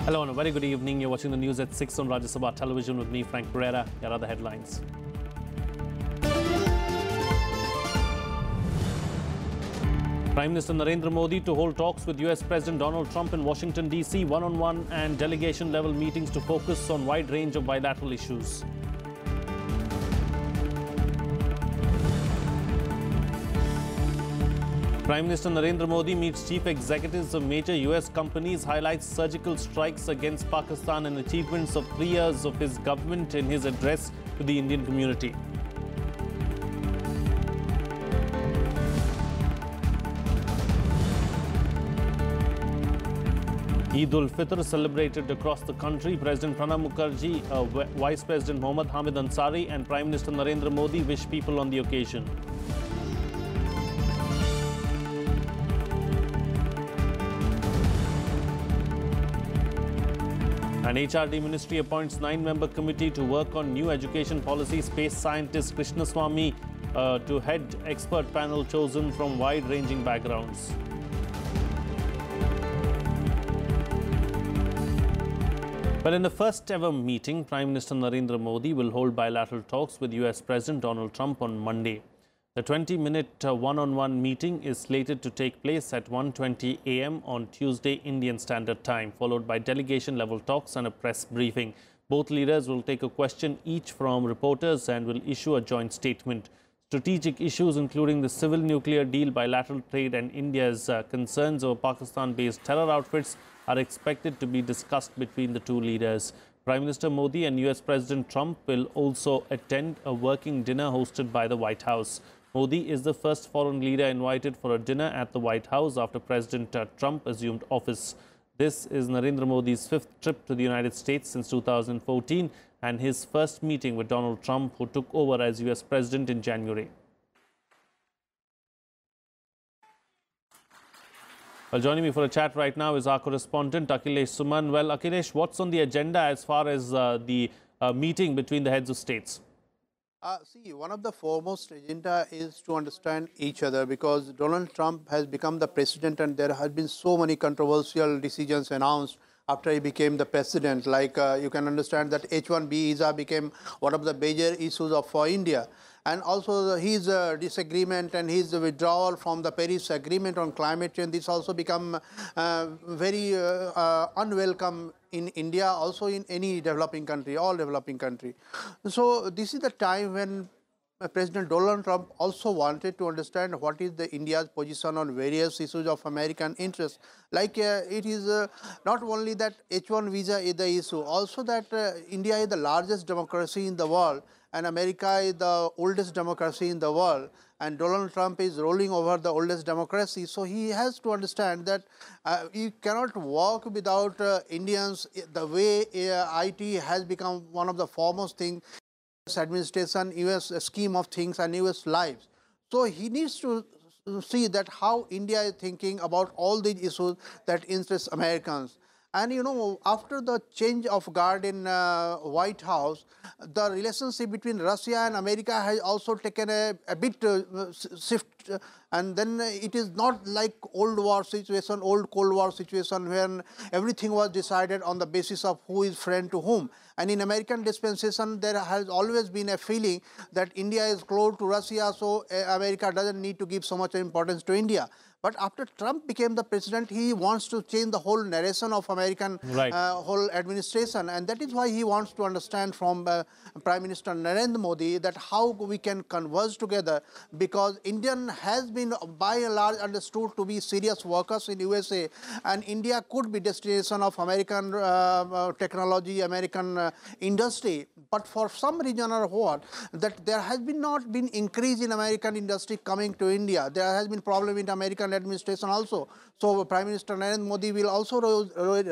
Hello and a very good evening. You're watching the news at 6 on Rajya Sabha television with me, Frank Pereira. Here are the headlines. Prime Minister Narendra Modi to hold talks with US President Donald Trump in Washington, D.C. one-on-one and delegation-level meetings to focus on wide range of bilateral issues. Prime Minister Narendra Modi meets chief executives of major US companies, highlights surgical strikes against Pakistan and achievements of 3 years of his government in his address to the Indian community. Eid ul-Fitr celebrated across the country. President Pranab Mukherjee, Vice President Mohammad Hamid Ansari and Prime Minister Narendra Modi wish people on the occasion. An HRD ministry appoints 9-member committee to work on new education policy. Space scientist Krishnaswamy to head expert panel chosen from wide-ranging backgrounds. But in the first ever meeting, Prime Minister Narendra Modi will hold bilateral talks with US President Donald Trump on Monday. The 20-minute one-on-one meeting is slated to take place at 1:20 a.m. on Tuesday Indian Standard Time, followed by delegation-level talks and a press briefing. Both leaders will take a question each from reporters and will issue a joint statement. Strategic issues including the civil nuclear deal, bilateral trade and India's concerns over Pakistan-based terror outfits are expected to be discussed between the two leaders. Prime Minister Modi and US President Trump will also attend a working dinner hosted by the White House. Modi is the first foreign leader invited for a dinner at the White House after President Trump assumed office. This is Narendra Modi's 5th trip to the United States since 2014 and his first meeting with Donald Trump, who took over as US President in January. Well, joining me for a chat right now is our correspondent, Kailash Suman. Well, Kailash, what's on the agenda as far as the meeting between the heads of states? See, one of the foremost agenda is to understand each other, because Donald Trump has become the president and there have been so many controversial decisions announced after he became the president. Like you can understand that H-1B visa became one of the major issues for India. And also his disagreement and his withdrawal from the Paris Agreement on climate change, this also become very unwelcome in India, also in any developing country, all developing country. So this is the time when President Donald Trump also wanted to understand what is the India's position on various issues of American interest. Like it is not only that H-1 visa is the issue, also that India is the largest democracy in the world and America is the oldest democracy in the world, and Donald Trump is rolling over the oldest democracy. So he has to understand that you cannot work without Indians. The way IT has become one of the foremost things, US administration, US scheme of things and US lives. So he needs to see that how India is thinking about all these issues that interest Americans. And you know, after the change of guard in White House, the relationship between Russia and America has also taken a bit shift. And then it is not like old war situation, old Cold War situation when everything was decided on the basis of who is friend to whom. And in American dispensation, there has always been a feeling that India is close to Russia, so America doesn't need to give so much importance to India. But after Trump became the president, he wants to change the whole narration of American whole administration. And that is why he wants to understand from Prime Minister Narendra Modi that how we can converge together, because Indian has been by and large understood to be serious workers in USA, and India could be destination of American technology, American industry. But for some reason or what, that there has been not been increase in American industry coming to India. There has been problem in American administration also. So Prime Minister Narendra Modi will also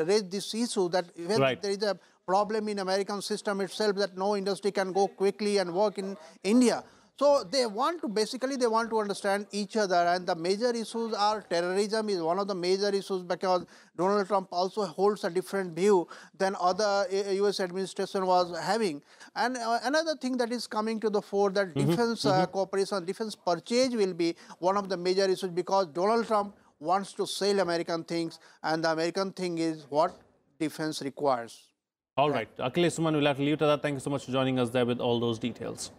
raise this issue that when there is a problem in American system itself, that no industry can go quickly and work in India. So they want to, basically they want to understand each other, and the major issues are terrorism is one of the major issues, because Donald Trump also holds a different view than other US administration was having. And another thing that is coming to the fore, that defense cooperation, defense purchase will be one of the major issues, because Donald Trump wants to sell American things, and the American thing is what? defense requires. All right. Akhilesh Suman, we'll have to leave it at that. Thank you so much for joining us there with all those details.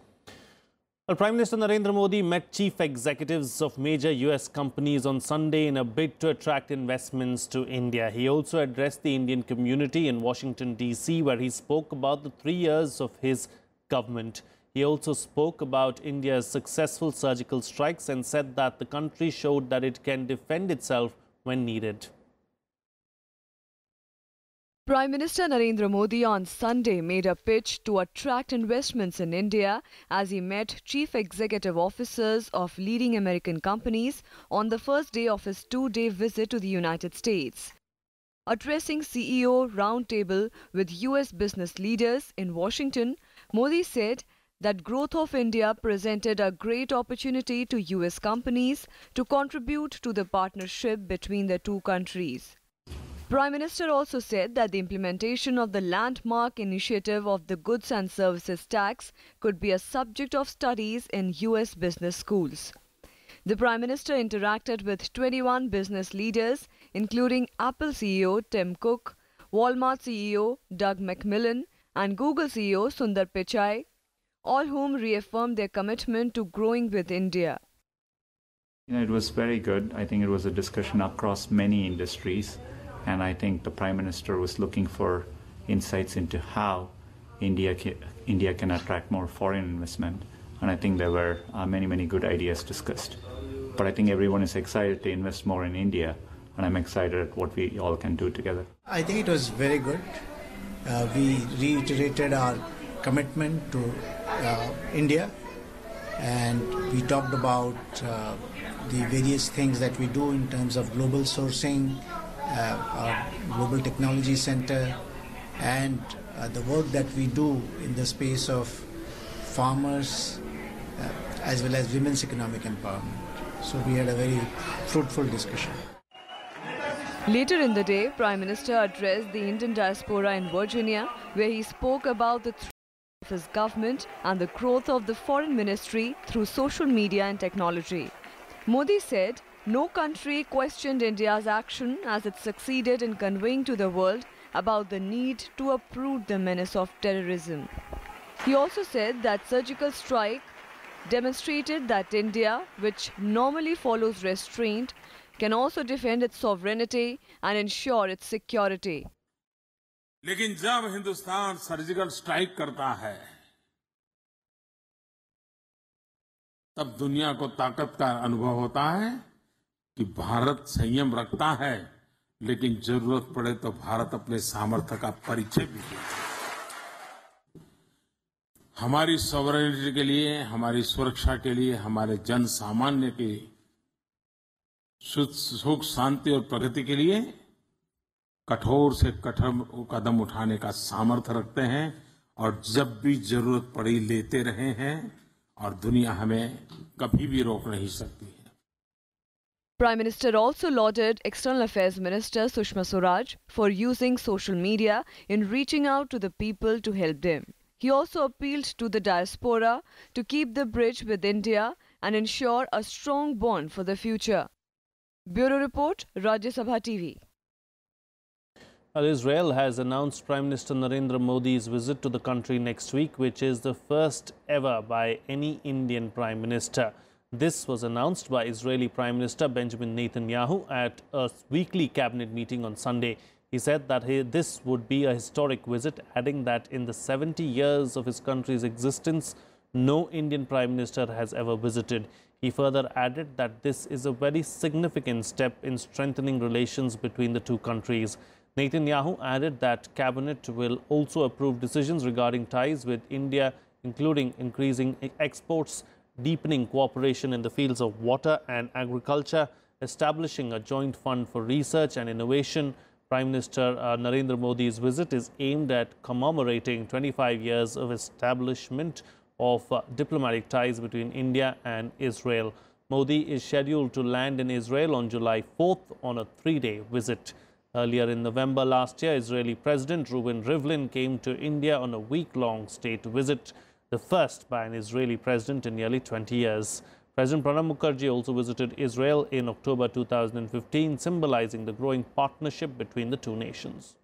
Well, Prime Minister Narendra Modi met chief executives of major US companies on Sunday in a bid to attract investments to India. He also addressed the Indian community in Washington, D.C., where he spoke about the 3 years of his government. He also spoke about India's successful surgical strikes and said that the country showed that it can defend itself when needed. Prime Minister Narendra Modi on Sunday made a pitch to attract investments in India as he met chief executive officers of leading American companies on the first day of his 2-day visit to the United States. Addressing CEO roundtable with US business leaders in Washington, Modi said that growth of India presented a great opportunity to US companies to contribute to the partnership between the two countries. Prime Minister also said that the implementation of the landmark initiative of the Goods and Services Tax could be a subject of studies in US business schools. The Prime Minister interacted with 21 business leaders, including Apple CEO Tim Cook, Walmart CEO Doug McMillon, and Google CEO Sundar Pichai, all whom reaffirmed their commitment to growing with India. It was very good. I think it was a discussion across many industries. And I think the Prime Minister was looking for insights into how India can attract more foreign investment. And I think there were many good ideas discussed. But I think everyone is excited to invest more in India. And I'm excited at what we all can do together. I think it was very good. We reiterated our commitment to India. And we talked about the various things that we do in terms of global sourcing, our Global Technology Center, and the work that we do in the space of farmers as well as women's economic empowerment. So we had a very fruitful discussion. Later in the day, Prime Minister addressed the Indian diaspora in Virginia, where he spoke about the threat of his government and the growth of the foreign ministry through social media and technology. Modi said, no country questioned India's action as it succeeded in conveying to the world about the need to uproot the menace of terrorism. He also said that surgical strike demonstrated that India, which normally follows restraint, can also defend its sovereignty and ensure its security. लेकिन जब Hindustan surgical strike करता है तब दुनिया को ताकत का अनुभव होता है कि भारत संयम रखता है, लेकिन जरूरत पड़े तो भारत अपने सामर्थ्य का परिचय भी देता है। हमारी सॉवरेनिटी के लिए, हमारी सुरक्षा के लिए, हमारे जन सामान्य की सुख शांति और प्रगति के लिए कठोर से कठोर कदम उठाने का सामर्थ्य रखते हैं और जब भी जरूरत पड़ी लेते रहे हैं और दुनिया हमें कभी भी रोक नहीं सकती है। Prime Minister also lauded External Affairs Minister Sushma Swaraj for using social media in reaching out to the people to help them. He also appealed to the diaspora to keep the bridge with India and ensure a strong bond for the future. Bureau Report, Rajya Sabha TV. Well, Israel has announced Prime Minister Narendra Modi's visit to the country next week, which is the first ever by any Indian Prime Minister. This was announced by Israeli Prime Minister Benjamin Netanyahu at a weekly cabinet meeting on Sunday. He said that this would be a historic visit, adding that in the 70 years of his country's existence, no Indian Prime Minister has ever visited. He further added that this is a very significant step in strengthening relations between the two countries. Netanyahu added that cabinet will also approve decisions regarding ties with India, including increasing exports, deepening cooperation in the fields of water and agriculture, establishing a joint fund for research and innovation. Prime Minister Narendra Modi's visit is aimed at commemorating 25 years of establishment of diplomatic ties between India and Israel. Modi is scheduled to land in Israel on July 4th on a 3-day visit. Earlier in November last year, Israeli President Reuven Rivlin came to India on a week-long state visit, the first by an Israeli president in nearly 20 years. President Pranab Mukherjee also visited Israel in October 2015, symbolizing the growing partnership between the two nations.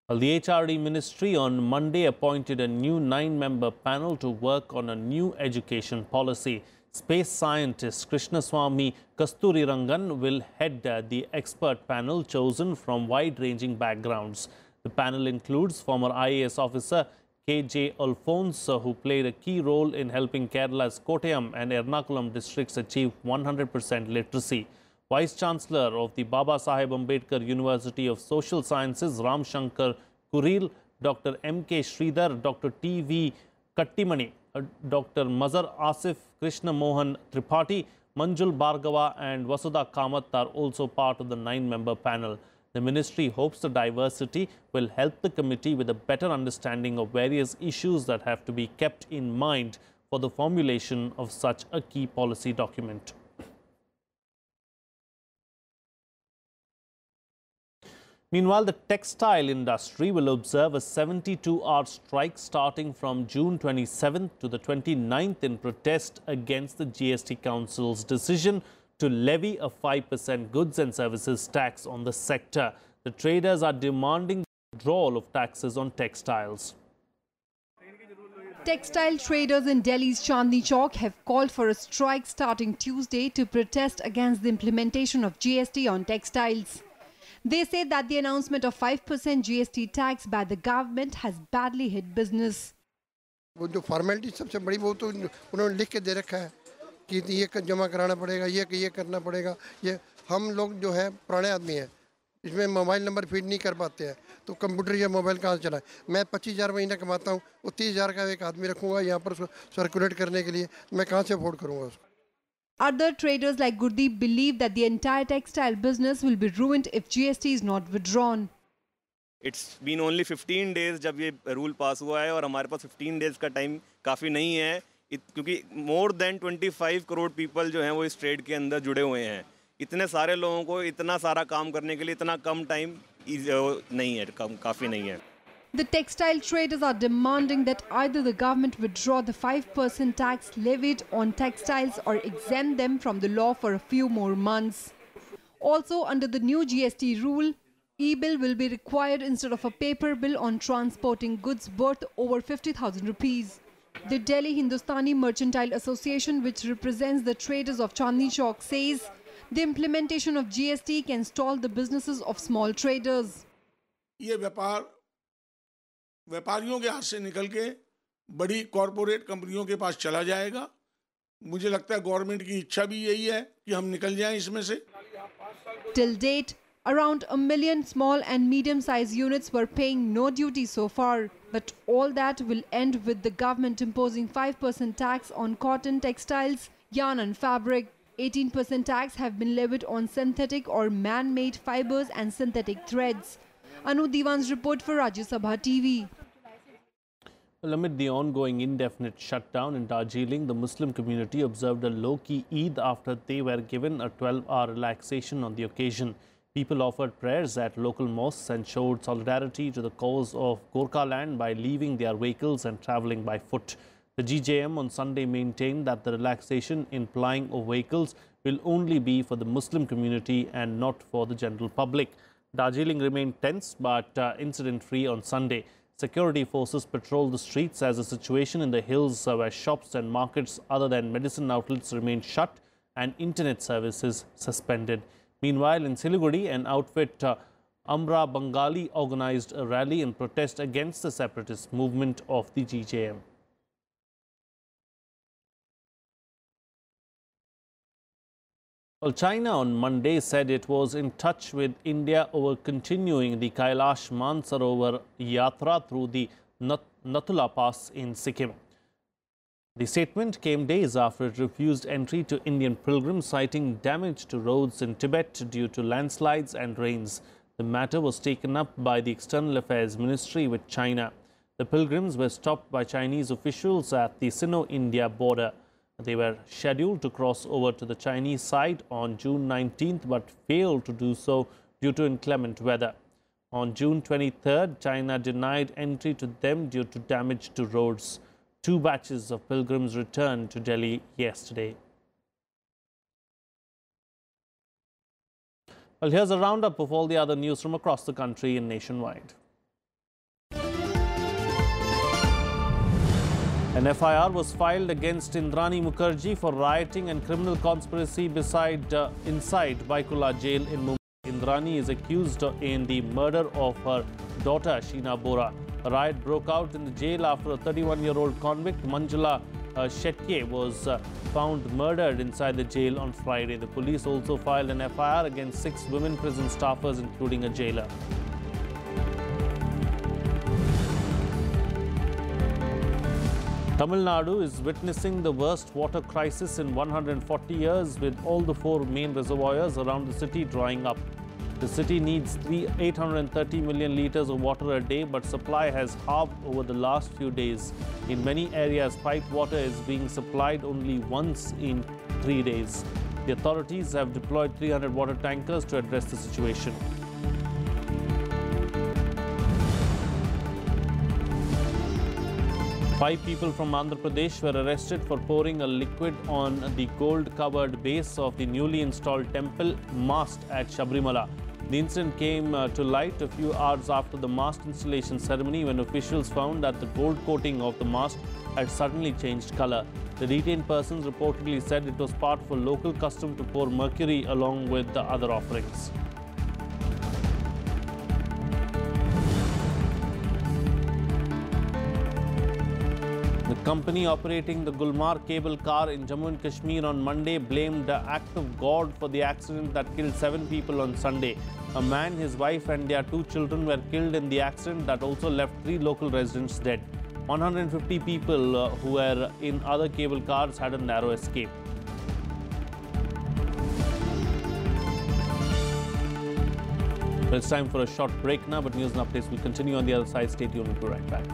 Well, the HRD ministry on Monday appointed a new 9-member panel to work on a new education policy. Space scientist Krishnaswamy Kasturirangan will head the expert panel chosen from wide-ranging backgrounds. The panel includes former IAS officer K.J. Alphonse, who played a key role in helping Kerala's Kottayam and Ernakulam districts achieve 100% literacy. Vice-Chancellor of the Baba Saheb Ambedkar University of Social Sciences, Ram Shankar Kuril, Dr. M.K. Sridhar, Dr. T.V. Kattimani, Dr. Mazhar Asif, Krishna Mohan Tripathi, Manjul Bhargava and Vasudha Kamath are also part of the 9-member panel. The ministry hopes the diversity will help the committee with a better understanding of various issues that have to be kept in mind for the formulation of such a key policy document. Meanwhile, the textile industry will observe a 72-hour strike starting from June 27th to the 29th in protest against the GST Council's decision to levy a 5% goods and services tax on the sector. The traders are demanding the withdrawal of taxes on textiles. Textile traders in Delhi's Chandni Chowk have called for a strike starting Tuesday to protest against the implementation of GST on textiles. They say that the announcement of 5% GST tax by the government has badly hit business. वो जो formality सबसे बड़ी वो तो उन्होंने लिख के दे रखा है कि ये जमा कराना पड़ेगा, ये करना पड़ेगा। ये हम लोग जो है पुराने आदमी हैं, इसमें मोबाइल नंबर फीड नहीं कर पाते हैं, तो कंप्यूटर या मोबाइल कहाँ से चलाएं? मैं 25,000 महीना कमाता हूँ, वो 30,000 का एक आदमी रखूँगा यहाँ पर सर्कुलेट करने के लिए, मैं कहाँ से अफोर्ड करूँगा उसको? Other traders like Gurdeep believe that the entire textile business will be ruined if GST is not withdrawn. It's been only 15 days जब ये रूल पास हुआ है और हमारे पास 15 days का टाइम काफ़ी नहीं है क्योंकि more than 25 करोड़ people जो हैं वो इस ट्रेड के अंदर जुड़े हुए हैं। इतने सारे लोगों को इतना सारा काम करने के लिए इतना कम टाइम नहीं है, काफ़ी नहीं है। The textile traders are demanding that either the government withdraw the 5% tax levied on textiles or exempt them from the law for a few more months. Also, under the new GST rule, e-bill will be required instead of a paper bill on transporting goods worth over 50,000 rupees. The Delhi Hindustani Mercantile Association, which represents the traders of Chandni Chowk, says the implementation of GST can stall the businesses of small traders. ये व्यापारियों के हाथ से निकल के बड़ी corporate कंपनियों के पास चला जाएगा। मुझे लगता है गवर्नमेंट की इच्छा भी यही है कि हम निकल जाएं इसमें से। Till date, around 1 million small and medium-sized units were paying no duty so far, but all that will end with the government imposing 5% tax on cotton, textiles, yarn and fabric. 18% tax have been levied on synthetic or man-made fibers and synthetic threads. Anu Diwan's report for Rajya Sabha TV. Well, amid the ongoing indefinite shutdown in Darjeeling, the Muslim community observed a low-key Eid after they were given a 12-hour relaxation on the occasion. People offered prayers at local mosques and showed solidarity to the cause of Gorkhaland by leaving their vehicles and travelling by foot. The GJM on Sunday maintained that the relaxation in plying of vehicles will only be for the Muslim community and not for the general public. Darjeeling remained tense but incident-free on Sunday. Security forces patrolled the streets as the situation in the hills where shops and markets other than medicine outlets remained shut and internet services suspended. Meanwhile, in Siliguri, an outfit Amra Bengali organized a rally in protest against the separatist movement of the GJM. Well, China on Monday said it was in touch with India over continuing the Kailash Mansarovar yatra through the Nathula Pass in Sikkim. The statement came days after it refused entry to Indian pilgrims, citing damage to roads in Tibet due to landslides and rains. The matter was taken up by the External Affairs Ministry with China. The pilgrims were stopped by Chinese officials at the Sino-India border. They were scheduled to cross over to the Chinese side on June 19th but failed to do so due to inclement weather. On June 23rd, China denied entry to them due to damage to roads. 2 batches of pilgrims returned to Delhi yesterday. Well, here's a roundup of all the other news from across the country and nationwide. An FIR was filed against Indrani Mukherjee for rioting and criminal conspiracy inside Baikula jail in Mumbai. Indrani is accused in the murder of her daughter Sheena Bora. A riot broke out in the jail after a 31-year-old convict, Manjula Shetye, was found murdered inside the jail on Friday. The police also filed an FIR against 6 women prison staffers, including a jailer. Tamil Nadu is witnessing the worst water crisis in 140 years, with all the 4 main reservoirs around the city drying up. The city needs 830 million litres of water a day, but supply has halved over the last few days. In many areas, piped water is being supplied only once in 3 days. The authorities have deployed 300 water tankers to address the situation. Five people from Andhra Pradesh were arrested for pouring a liquid on the gold-covered base of the newly installed temple mast at Sabrimala. The incident came to light a few hours after the mast installation ceremony, when officials found that the gold coating of the mast had suddenly changed color. The detained persons reportedly said it was part of a local custom to pour mercury along with the other offerings. The company operating the Gulmarg cable car in Jammu and Kashmir on Monday blamed the act of God for the accident that killed 7 people on Sunday. A man, his wife and their 2 children were killed in the accident that also left 3 local residents dead. 150 people who were in other cable cars had a narrow escape. Well, it's time for a short break now, but news and updates will continue on the other side. Stay tuned, we'll be right back.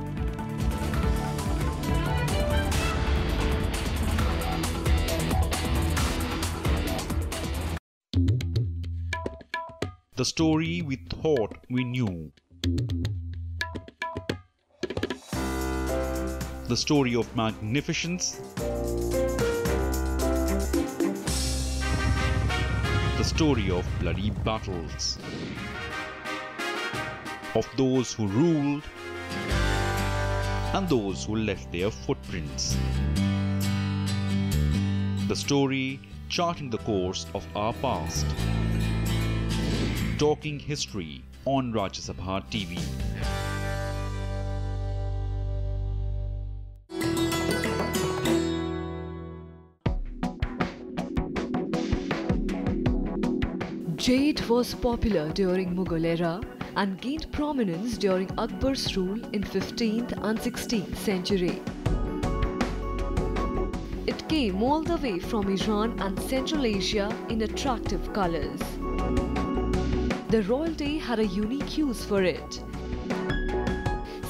The story we thought we knew. The story of magnificence. The story of bloody battles. Of those who ruled and those who left their footprints. The story charting the course of our past. Talking history on Rajya Sabha TV. Jade was popular during Mughal era and gained prominence during Akbar's rule in 15th and 16th century. It came all the way from Iran and Central Asia in attractive colors. The royalty had a unique use for it.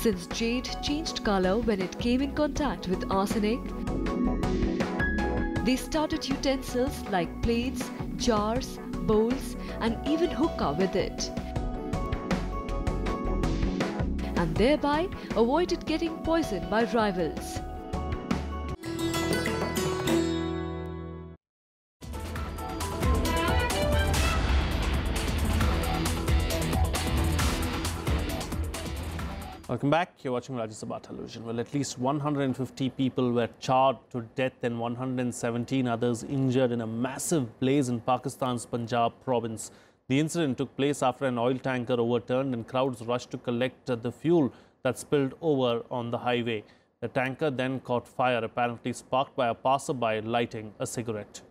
Since jade changed color when it came in contact with arsenic, they started utensils like plates, jars, bowls, and even hookah with it, and thereby avoided getting poisoned by rivals. Welcome back. You're watching Rajya Sabha television. Well, at least 150 people were charred to death and 117 others injured in a massive blaze in Pakistan's Punjab province. The incident took place after an oil tanker overturned and crowds rushed to collect the fuel that spilled over on the highway. The tanker then caught fire, apparently sparked by a passerby lighting a cigarette.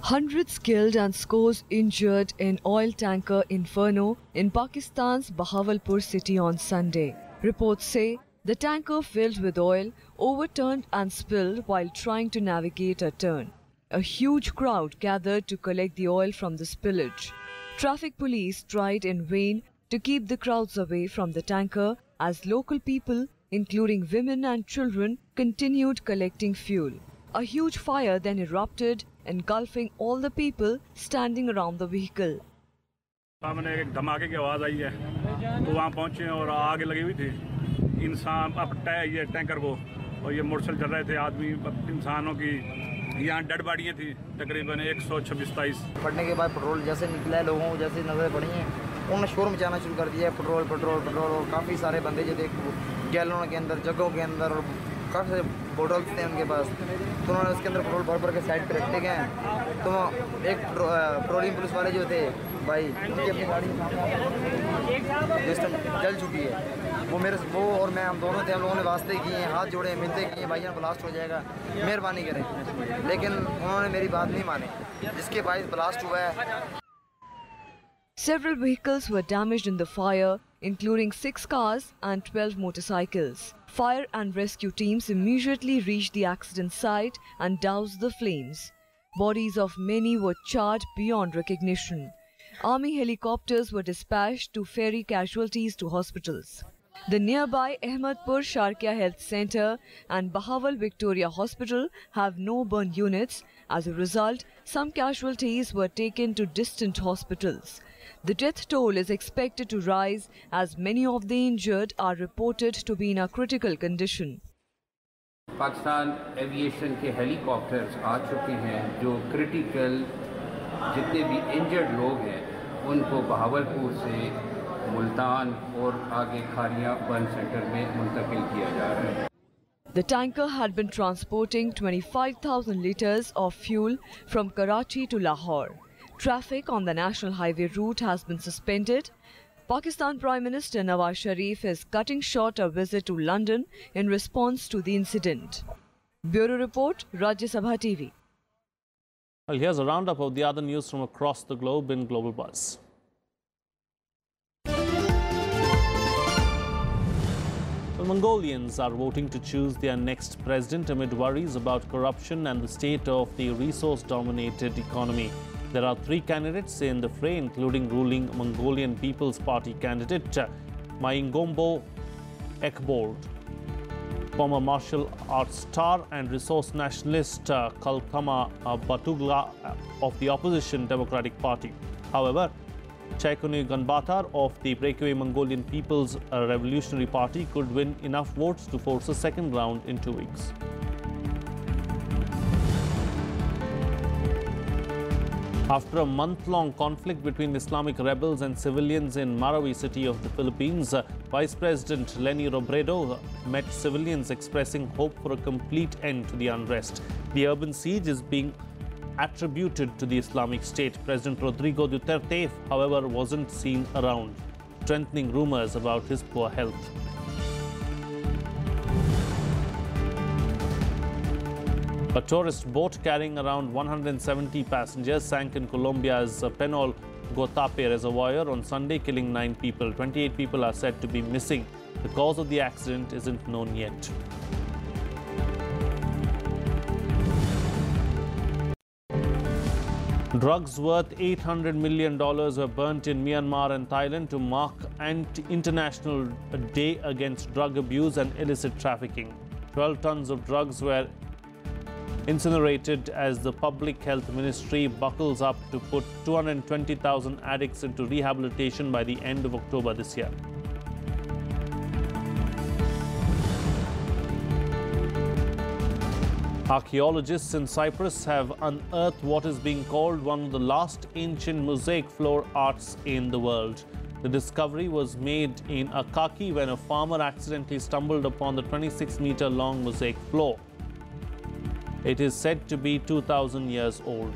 Hundreds killed and scores injured in oil tanker inferno in Pakistan's Bahawalpur city on Sunday. Reports say the tanker filled with oil overturned and spilled while trying to navigate a turn. A huge crowd gathered to collect the oil from the spillage. Traffic police tried in vain to keep the crowds away from the tanker as local people, including women and children, continued collecting fuel. A huge fire then erupted, engulfing all the people standing around the vehicle. सामने एक धमाके की आवाज़ आई है, तो वहाँ पहुँचे और आग लगी हुई थी। इंसान अब ये टैंकर को और ये मोटरसाइकिल चल रहे थे आदमी, इंसानों की यहाँ डेड बॉडियाँ थी तकरीबन 126-27। पड़ने के बाद पेट्रोल जैसे निकला है, लोगों को जैसे नजर पड़ी हैं उन्होंने शोर मचाना शुरू कर दिया, पेट्रोल पेट्रोल पेट्रोल, और काफ़ी सारे बंदे जो थे गैलों के अंदर, जगहों के अंदर, और काफ़ी सारे बोटल्स थे उनके पास, तो उन्होंने उसके अंदर पेट्रोल भर भर के साइड पे रखते गए। तो एक पेट्रोलिंग पुलिस वाले जो थे भाई, उनकी अपनी गाड़ी जिस टाइम जल चुकी है, वो और मैं, हम दोनों थे, हम लोगों ने वास्ते किए, हाथ जोड़े, मिलते किए, भाई यहाँ ब्लास्ट हो जाएगा, मेहरबानी करें, लेकिन उन्होंने मेरी बात नहीं मानी, जिसके बायस ब्लास्ट हुआ है। Several vehicles were damaged in the fire, including 6 cars and 12 motorcycles. Fire and rescue teams immediately reached the accident site and doused the flames. Bodies of many were charred beyond recognition. Army helicopters were dispatched to ferry casualties to hospitals. The nearby Ahmedpur Sharkia Health Centre and Bahawal Victoria Hospital have no burn units. As a result, some casualties were taken to distant hospitals. The death toll is expected to rise as many of the injured are reported to be in a critical condition. Pakistan aviation के helicopters आ चुके हैं, जो critical जितने भी injured लोग हैं उनको बहावलपुर से मुल्तान और आगे खारिया बर्न सेंटर में मुंतकिल किया जा रहा है। The tanker had been transporting 25,000 litres of fuel from Karachi to Lahore. Traffic on the national highway route has been suspended. Pakistan Prime Minister Nawaz Sharif is cutting short a visit to London in response to the incident. Bureau Report, Rajya Sabha TV. Well, here's a roundup of the other news from across the globe in Global Buzz. Well, Mongolians are voting to choose their next president amid worries about corruption and the state of the resource-dominated economy. There are 3 candidates in the fray, including ruling Mongolian People's Party candidate Maingombo Ekbold, former martial arts star and resource nationalist Kalkama Batugla of the opposition Democratic Party. However, Chaikonu Ganbatar of the breakaway Mongolian People's Revolutionary Party could win enough votes to force a second round in 2 weeks. After a month-long conflict between Islamic rebels and civilians in Marawi city of the Philippines, Vice President Leni Robredo met civilians expressing hope for a complete end to the unrest. The urban siege is being attributed to the Islamic State. President Rodrigo Duterte, however, wasn't seen around, strengthening rumors about his poor health. A tourist boat carrying around 170 passengers sank in Colombia's Penol Guatape reservoir on Sunday, killing 9 people. 28 people are said to be missing. The cause of the accident isn't known yet. Drugs worth $800 million were burnt in Myanmar and Thailand to mark an International Day Against Drug Abuse and Illicit Trafficking. 12 tons of drugs were incinerated as the Public Health Ministry buckles up to put 220,000 addicts into rehabilitation by the end of October this year. Archaeologists in Cyprus have unearthed what is being called one of the last ancient mosaic floor arts in the world. The discovery was made in Akaki when a farmer accidentally stumbled upon the 26-meter-long mosaic floor. It is said to be 2,000 years old.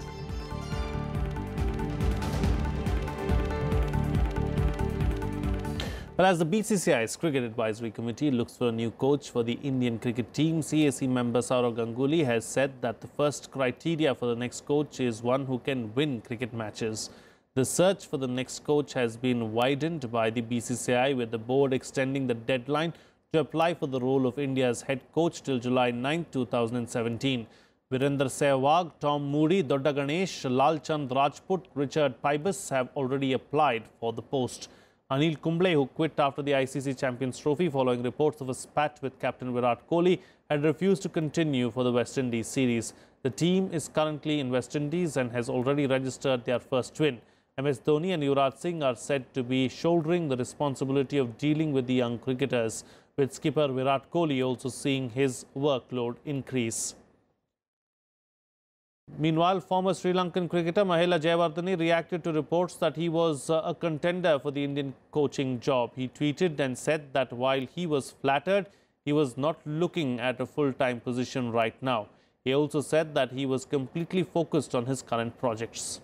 Well, as the BCCI's Cricket Advisory Committee looks for a new coach for the Indian cricket team, CAC member Saurav Ganguly has said that the first criteria for the next coach is one who can win cricket matches. The search for the next coach has been widened by the BCCI, with the board extending the deadline to apply for the role of India's head coach till July 9, 2017. Virender Sehwag, Tom Moody, Dodda Ganesh, Lalchand Rajput, Richard Pybus have already applied for the post. Anil Kumble, who quit after the ICC Champions Trophy following reports of a spat with captain Virat Kohli, had refused to continue for the West Indies series. The team is currently in West Indies and has already registered their first win. MS Dhoni and Yuvraj Singh are said to be shouldering the responsibility of dealing with the young cricketers, with skipper Virat Kohli also seeing his workload increase. Meanwhile, former Sri Lankan cricketer Mahela Jayawardene reacted to reports that he was a contender for the Indian coaching job. He tweeted and said that while he was flattered, he was not looking at a full-time position right now. He also said that he was completely focused on his current projects.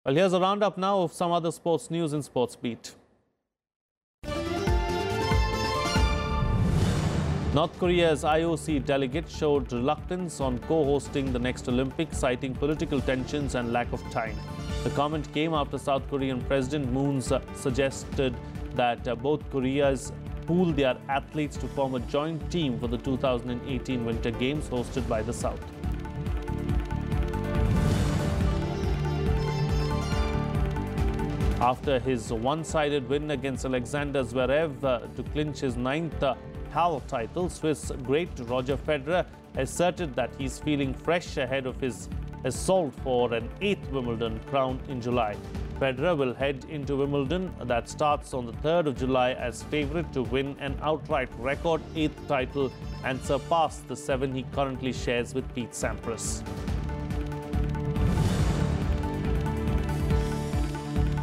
Well, here's a roundup now of some other sports news in Sports Beat. North Korea's IOC delegate showed reluctance on co-hosting the next Olympics, citing political tensions and lack of time. The comment came after South Korean President Moon suggested that both Koreas pool their athletes to form a joint team for the 2018 Winter Games hosted by the South. After his one-sided win against Alexander Zverev to clinch his 9th PAL title, Swiss great Roger Federer asserted that he's feeling fresh ahead of his assault for an 8th Wimbledon crown in July. Federer will head into Wimbledon that starts on the 3rd of July as favourite to win an outright record 8th title and surpass the 7 he currently shares with Pete Sampras.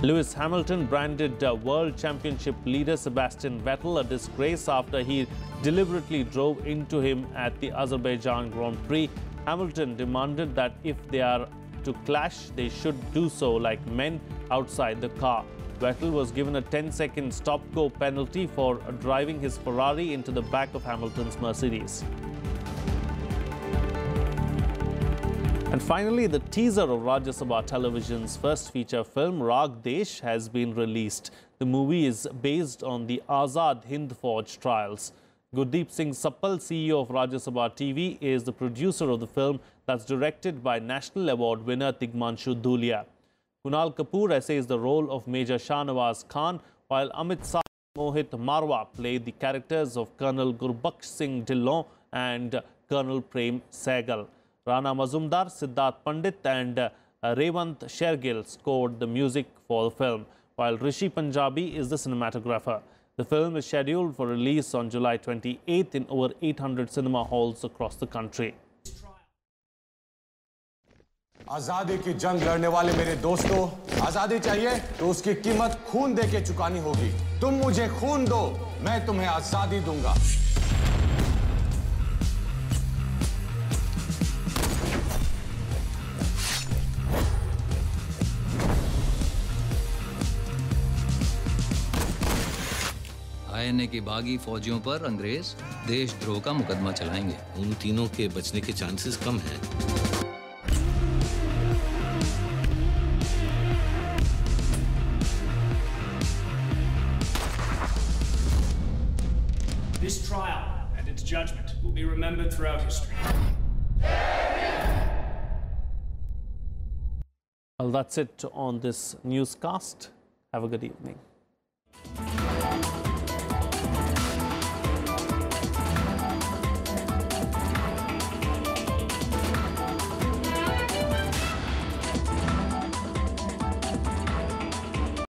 Lewis Hamilton branded World Championship leader Sebastian Vettel a disgrace after he deliberately drove into him at the Azerbaijan Grand Prix. Hamilton demanded that if they are to clash, they should do so like men outside the car. Vettel was given a 10-second stop-go penalty for driving his Ferrari into the back of Hamilton's Mercedes. And finally, the teaser of Rajya Sabha Television's first feature film, Rag Desh, has been released. The movie is based on the Azad Hind Fauj trials. Gurdeep Singh Sappal, CEO of Rajya Sabha TV, is the producer of the film that's directed by National Award winner Tigmanshu Dhulia. Kunal Kapoor essays the role of Major Shahnawaz Khan, while Amit Shah and Mohit Marwa play the characters of Colonel Gurbaksh Singh Dhillon and Colonel Prem Sehgal. Rana Mazumdar, Siddharth Pandit and Revant Shergill scored the music for the film, while Rishi Punjabi is the cinematographer. The film is scheduled for release on July 28th in over 800 cinema halls across the country. आजादी की जंग लड़ने वाले मेरे दोस्तों, आजादी चाहिए तो उसकी कीमत खून देके चुकानी होगी। तुम मुझे खून दो, मैं तुम्हें आजादी दूंगा। आईएनए की बागी फौजियों पर अंग्रेज देशद्रोह का मुकदमा चलाएंगे। उन तीनों के बचने के चांसेस कम हैं। This trial and its judgment will be remembered throughout history. Well, that's it on this newscast. Have a good evening.